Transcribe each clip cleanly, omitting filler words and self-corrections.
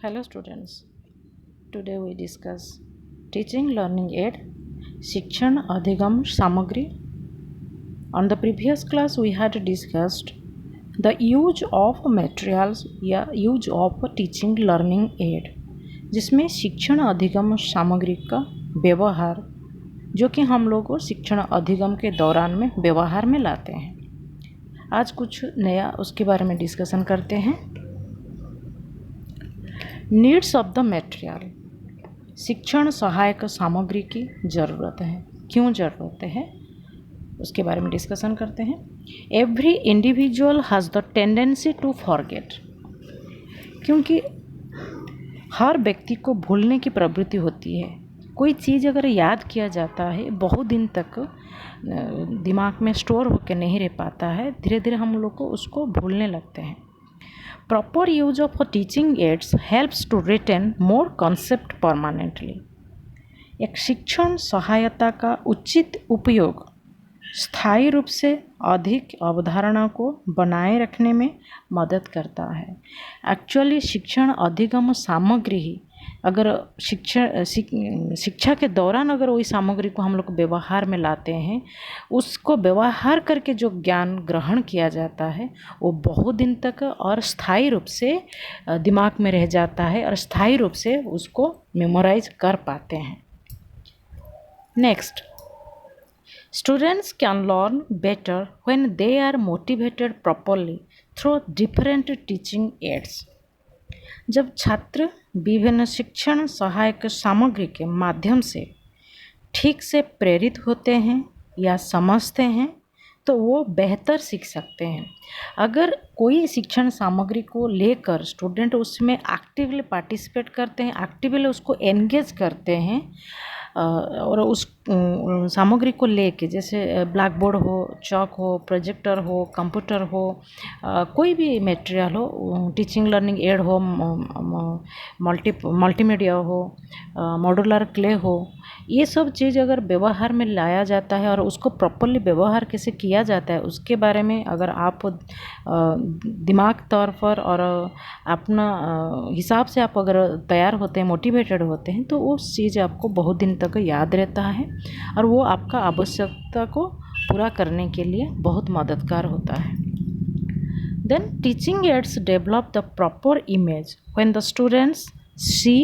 Hello students, today we discuss teaching learning aid Shikshan Adhigam Samagri. On the previous class we had discussed the use of materials या use of teaching learning aid जिसमें शिक्षण अधिगम सामग्री का व्यवहार जो कि हम लोग शिक्षण अधिगम के दौरान में व्यवहार में लाते हैं। आज कुछ नया उसके बारे में डिस्कशन करते हैं। नीड्स ऑफ द मटेरियल, शिक्षण सहायक सामग्री की ज़रूरत है, क्यों ज़रूरत है उसके बारे में डिस्कशन करते हैं। Every individual has the tendency to forget, क्योंकि हर व्यक्ति को भूलने की प्रवृत्ति होती है। कोई चीज़ अगर याद किया जाता है बहुत दिन तक दिमाग में स्टोर होकर नहीं रह पाता है, धीरे धीरे हम लोग को उसको भूलने लगते हैं। Proper use of teaching aids helps to retain more concept permanently. एक शिक्षण सहायता का उचित उपयोग स्थायी रूप से अधिक अवधारणा को बनाए रखने में मदद करता है। एक्चुअली शिक्षण अधिगम सामग्री ही अगर शिक्षा के दौरान अगर वही सामग्री को हम लोग व्यवहार में लाते हैं, उसको व्यवहार करके जो ज्ञान ग्रहण किया जाता है वो बहुत दिन तक और स्थायी रूप से दिमाग में रह जाता है और स्थायी रूप से उसको मेमोराइज कर पाते हैं। Next, students can learn better when they are motivated properly through different teaching aids. जब छात्र विभिन्न शिक्षण सहायक सामग्री के माध्यम से ठीक से प्रेरित होते हैं या समझते हैं तो वो बेहतर सीख सकते हैं। अगर कोई शिक्षण सामग्री को लेकर स्टूडेंट उसमें एक्टिवली पार्टिसिपेट करते हैं, एक्टिवली उसको एंगेज करते हैं और उस सामग्री को लेके, जैसे ब्लैक बोर्ड हो, चॉक हो, प्रोजेक्टर हो, कंप्यूटर हो, कोई भी मटेरियल हो, टीचिंग लर्निंग एड हो, मल्टीमीडिया हो, मॉड्यूलर क्ले हो, ये सब चीज़ अगर व्यवहार में लाया जाता है और उसको प्रॉपरली व्यवहार कैसे किया जाता है उसके बारे में अगर आप दिमाग तौर पर और अपना हिसाब से आप अगर तैयार होते हैं, मोटिवेटेड होते हैं, तो वो चीज़ आपको बहुत दिन तक याद रहता है और वो आपका आवश्यकता को पूरा करने के लिए बहुत मददगार होता है। Then teaching aids develop the proper image when the students see,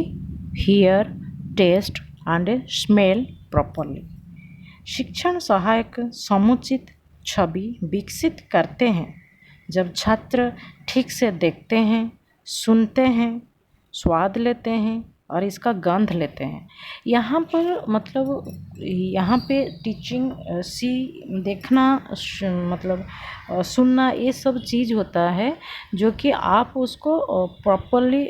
hear, taste and smell properly. शिक्षण सहायक समुचित छवि विकसित करते हैं जब छात्र ठीक से देखते हैं, सुनते हैं, स्वाद लेते हैं और इसका गंध लेते हैं। यहाँ पर मतलब यहाँ पे टीचिंग सी देखना मतलब सुनना ये सब चीज़ होता है जो कि आप उसको प्रॉपरली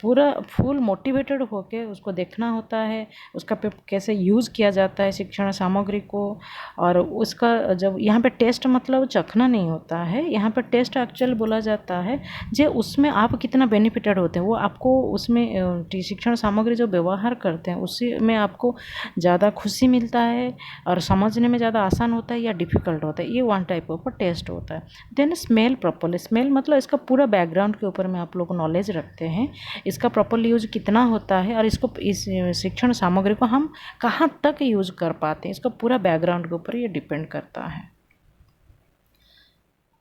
पूरा फुल मोटिवेटेड होके उसको देखना होता है, उसका पे कैसे यूज़ किया जाता है शिक्षण सामग्री को। और उसका जब यहाँ पे टेस्ट मतलब चखना नहीं होता है, यहाँ पर टेस्ट एक्चुअल बोला जाता है जो उसमें आप कितना बेनिफिटेड होते हैं, वो आपको उसमें शिक्षण सामग्री जो व्यवहार करते हैं उसी में आपको ज़्यादा खुशी मिलता है और समझने में ज़्यादा आसान होता है या डिफ़िकल्ट होता है, ये वन टाइप ऑफ टेस्ट होता है। देन स्मेल प्रॉपरली, स्मेल मतलब इसका पूरा बैकग्राउंड के ऊपर में आप लोग नॉलेज रखते हैं, इसका प्रॉपरली यूज कितना होता है और इसको इस शिक्षण सामग्री को हम कहाँ तक यूज कर पाते हैं, इसका पूरा बैकग्राउंड के ऊपर ये डिपेंड करता है।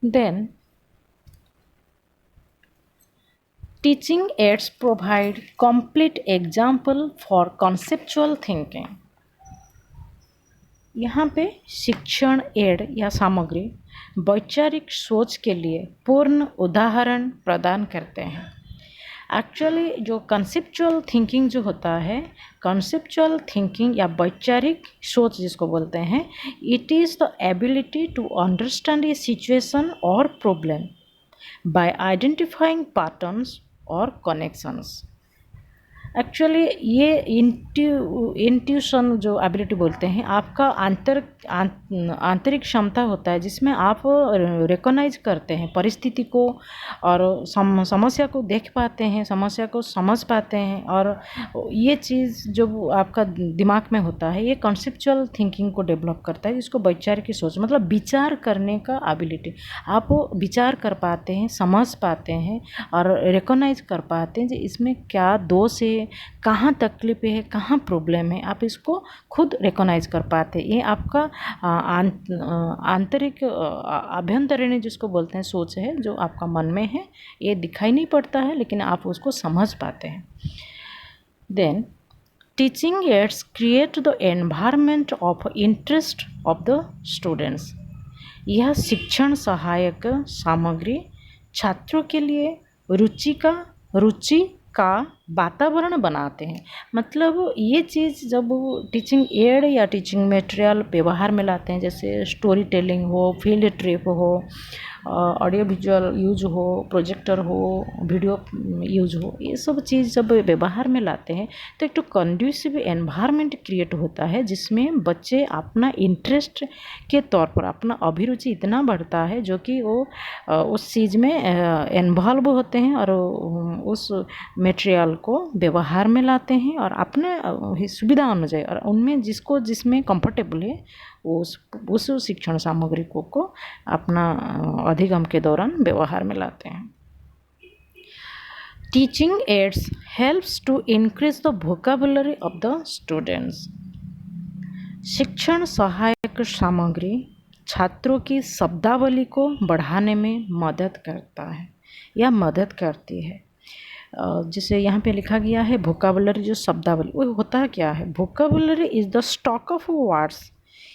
Then teaching aids provide complete example for conceptual thinking। यहाँ पे शिक्षण एड या सामग्री वैचारिक सोच के लिए पूर्ण उदाहरण प्रदान करते हैं। एक्चुअली जो कंसेप्चुअल थिंकिंग जो होता है, कंसेप्चुअल थिंकिंग या वैचारिक सोच जिसको बोलते हैं, it is the ability to understand a situation और प्रॉब्लम बाय आइडेंटिफाइंग पैटर्न्स और कनेक्शंस। एक्चुअली ये इंट्यूशन जो एबिलिटी बोलते हैं, आपका आंतरिक क्षमता होता है जिसमें आप रिकॉग्नाइज करते हैं परिस्थिति को और समस्या को देख पाते हैं, समस्या को समझ पाते हैं। और ये चीज़ जो आपका दिमाग में होता है ये कॉन्सेप्चुअल थिंकिंग को डेवलप करता है, जिसको वैचारिक सोच मतलब विचार करने का एबिलिटी। आप विचार कर पाते हैं, समझ पाते हैं और रिकॉग्नाइज कर पाते हैं कि इसमें क्या दोष है, कहाँ तकलीफ है, कहाँ प्रॉब्लम है, आप इसको खुद रिकॉग्नाइज कर पाते हैं। ये आपका आंतरिक आभ्यंतरीण जिसको बोलते हैं सोच है जो आपका मन में है, ये दिखाई नहीं पड़ता है लेकिन आप उसको समझ पाते हैं। Then teaching aids create the environment of interest of the students. यह शिक्षण सहायक सामग्री छात्रों के लिए रुचि का वातावरण बनाते हैं। मतलब ये चीज़ जब टीचिंग एड या टीचिंग मटेरियल व्यवहार में लाते हैं, जैसे स्टोरी टेलिंग हो, फील्ड ट्रिप हो, ऑडियो विजुअल यूज हो, प्रोजेक्टर हो, वीडियो यूज हो, ये सब चीज़ जब व्यवहार में लाते हैं तो एक तो कंड्यूसिव एनवायरनमेंट क्रिएट होता है जिसमें बच्चे अपना इंटरेस्ट के तौर पर अपना अभिरुचि इतना बढ़ता है जो कि वो उस चीज़ में इन्वॉल्व होते हैं और उस मटेरियल को व्यवहार में लाते हैं और अपने सुविधा अनुसार और उनमें जिसमें कंफर्टेबल है उस शिक्षण सामग्री को अपना अधिगम के दौरान व्यवहार में लाते हैं। Teaching aids helps to increase the vocabulary of the students. शिक्षण सहायक सामग्री छात्रों की शब्दावली को बढ़ाने में मदद करता है या मदद करती है। जिसे यहाँ पे लिखा गया है वोकैबुलरी, जो शब्दावली वो होता है क्या है? Vocabulary is the stock of words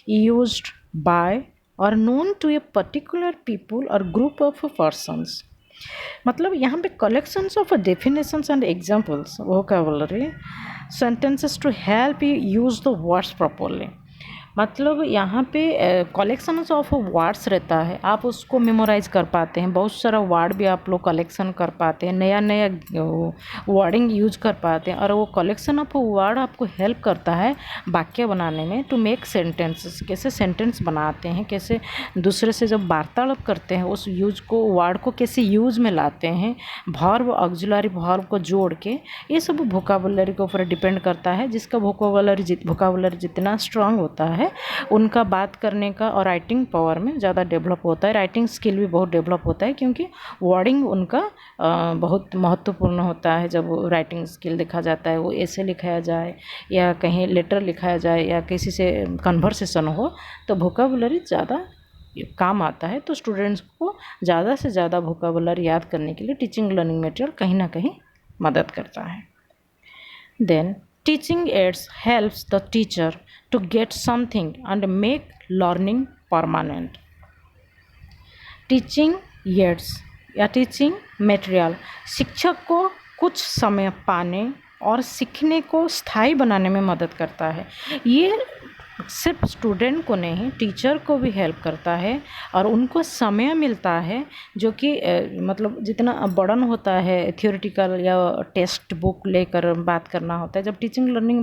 used by or known to a particular people or group of persons। मतलब यहाँ पे collections of definitions and examples, vocabulary, sentences to help you use the words properly। मतलब यहाँ पे collections of words रहता है, आप उसको मेमोराइज कर पाते हैं, बहुत सारा वर्ड भी आप लोग कलेक्शन कर पाते हैं, नया नया वर्डिंग यूज कर पाते हैं और वो कलेक्शन ऑफ वर्ड आपको हेल्प करता है वाक्य बनाने में, टू मेक सेंटेंसेस। कैसे सेंटेंस बनाते हैं, कैसे दूसरे से जब वार्तालाप करते हैं उस यूज को वर्ड को कैसे यूज में लाते हैं, वर्ब ऑक्सिलरी वर्ब को जोड़ के, ये सब वोकैबुलरी के ऊपर डिपेंड करता है। जिसका वोकैबुलरी जितना स्ट्रांग होता है उनका बात करने का और राइटिंग पावर में ज़्यादा डेवलप होता है, राइटिंग स्किल भी बहुत डेवलप होता है क्योंकि वर्डिंग उनका बहुत महत्वपूर्ण होता है। जब राइटिंग स्किल देखा जाता है, वो ऐसे लिखाया जाए या कहीं लेटर लिखाया जाए या किसी से कन्वर्सेशन हो तो वोकैबुलरी ज़्यादा काम आता है। तो स्टूडेंट्स को ज़्यादा से ज़्यादा वोकैबुलरी याद करने के लिए टीचिंग लर्निंग मटेरियल कहीं ना कहीं मदद करता है। Then teaching aids helps the teacher to get something and make learning permanent। Teaching aids या टीचिंग मटेरियल शिक्षक को कुछ समय पाने और सीखने को स्थायी बनाने में मदद करता है। ये सिर्फ स्टूडेंट को नहीं, टीचर को भी हेल्प करता है और उनको समय मिलता है जो कि मतलब जितना बर्डन होता है थियोरेटिकल या टेक्स्ट बुक लेकर बात करना होता है, जब टीचिंग लर्निंग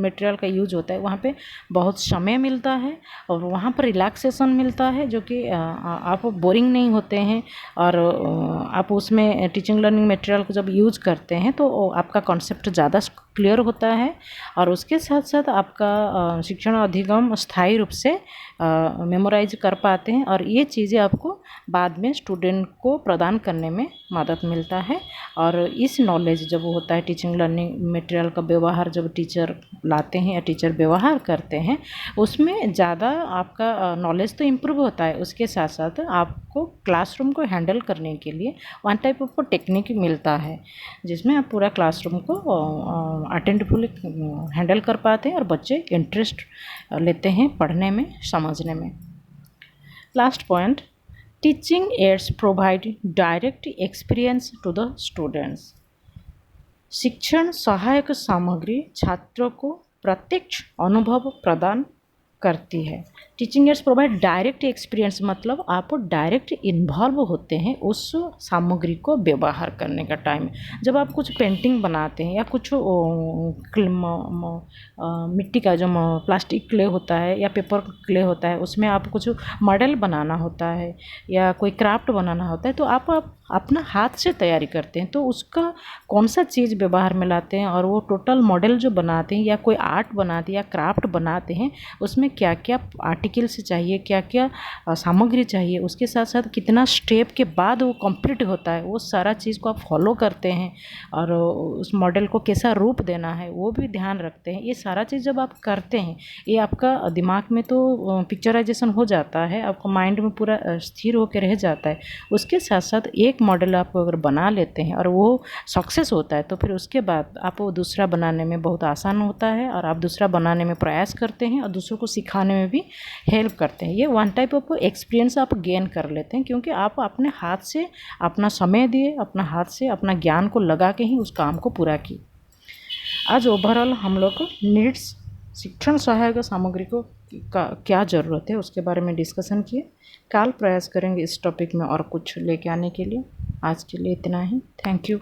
मटेरियल का यूज होता है वहाँ पे बहुत समय मिलता है और वहाँ पर रिलैक्सेशन मिलता है जो कि आप बोरिंग नहीं होते हैं और आप उसमें टीचिंग लर्निंग मटेरियल को जब यूज करते हैं तो आपका कॉन्सेप्ट ज़्यादा क्लियर होता है और उसके साथ साथ आपका शिक्षण अधिगम स्थायी रूप से मेमोराइज कर पाते हैं और ये चीज़ें आपको बाद में स्टूडेंट को प्रदान करने में मदद मिलता है। और इस नॉलेज जब होता है टीचिंग लर्निंग मटेरियल का व्यवहार जब टीचर लाते हैं या टीचर व्यवहार करते हैं उसमें ज़्यादा आपका नॉलेज तो इम्प्रूव होता है, उसके साथ साथ आपको क्लासरूम को हैंडल करने के लिए वन टाइप ऑफ टेक्निक मिलता है जिसमें आप पूरा क्लासरूम को अटेंटिवली हैंडल कर पाते हैं और बच्चे इंटरेस्ट लेते हैं पढ़ने में, समझने में। Last point, teaching aids provide direct experience to the students. शिक्षण सहायक सामग्री छात्रों को प्रत्यक्ष अनुभव प्रदान करती है। Teaching aids provide direct experience, मतलब आप डायरेक्ट इन्वॉल्व होते हैं उस सामग्री को व्यवहार करने का टाइम। जब आप कुछ पेंटिंग बनाते हैं या कुछ मिट्टी का जो प्लास्टिक क्ले होता है या पेपर क्ले होता है, उसमें आप कुछ मॉडल बनाना होता है या कोई क्राफ्ट बनाना होता है, तो आप अपना हाथ से तैयारी करते हैं, तो उसका कौन सा चीज़ व्यवहार में लाते हैं और वो टोटल मॉडल जो बनाते हैं या कोई आर्ट बनाते हैं या क्राफ्ट बनाते हैं, उसमें क्या क्या आर्टिकल्स चाहिए, क्या क्या सामग्री चाहिए, उसके साथ साथ कितना स्टेप के बाद वो कंप्लीट होता है, वो सारा चीज़ को आप फॉलो करते हैं और उस मॉडल को कैसा रूप देना है वो भी ध्यान रखते हैं। ये सारा चीज़ जब आप करते हैं, ये आपका दिमाग में तो पिक्चराइजेशन हो जाता है, आपका माइंड में पूरा स्थिर होकर रह जाता है। उसके साथ साथ एक मॉडल आप अगर बना लेते हैं और वो सक्सेस होता है, तो फिर उसके बाद आप वो दूसरा बनाने में बहुत आसान होता है और आप दूसरा बनाने में प्रयास करते हैं और दूसरों को सिखाने में भी हेल्प करते हैं। ये वन टाइप ऑफ एक्सपीरियंस आप गेन कर लेते हैं, क्योंकि आप अपने हाथ से अपना समय दिए, अपना हाथ से अपना ज्ञान को लगा के ही उस काम को पूरा किए। आज ओवरऑल हम लोग नीड्स, शिक्षण सहायक सामग्री को का क्या ज़रूरत है उसके बारे में डिस्कशन किए। कल प्रयास करेंगे इस टॉपिक में और कुछ लेके आने के लिए। आज के लिए इतना ही। Thank you.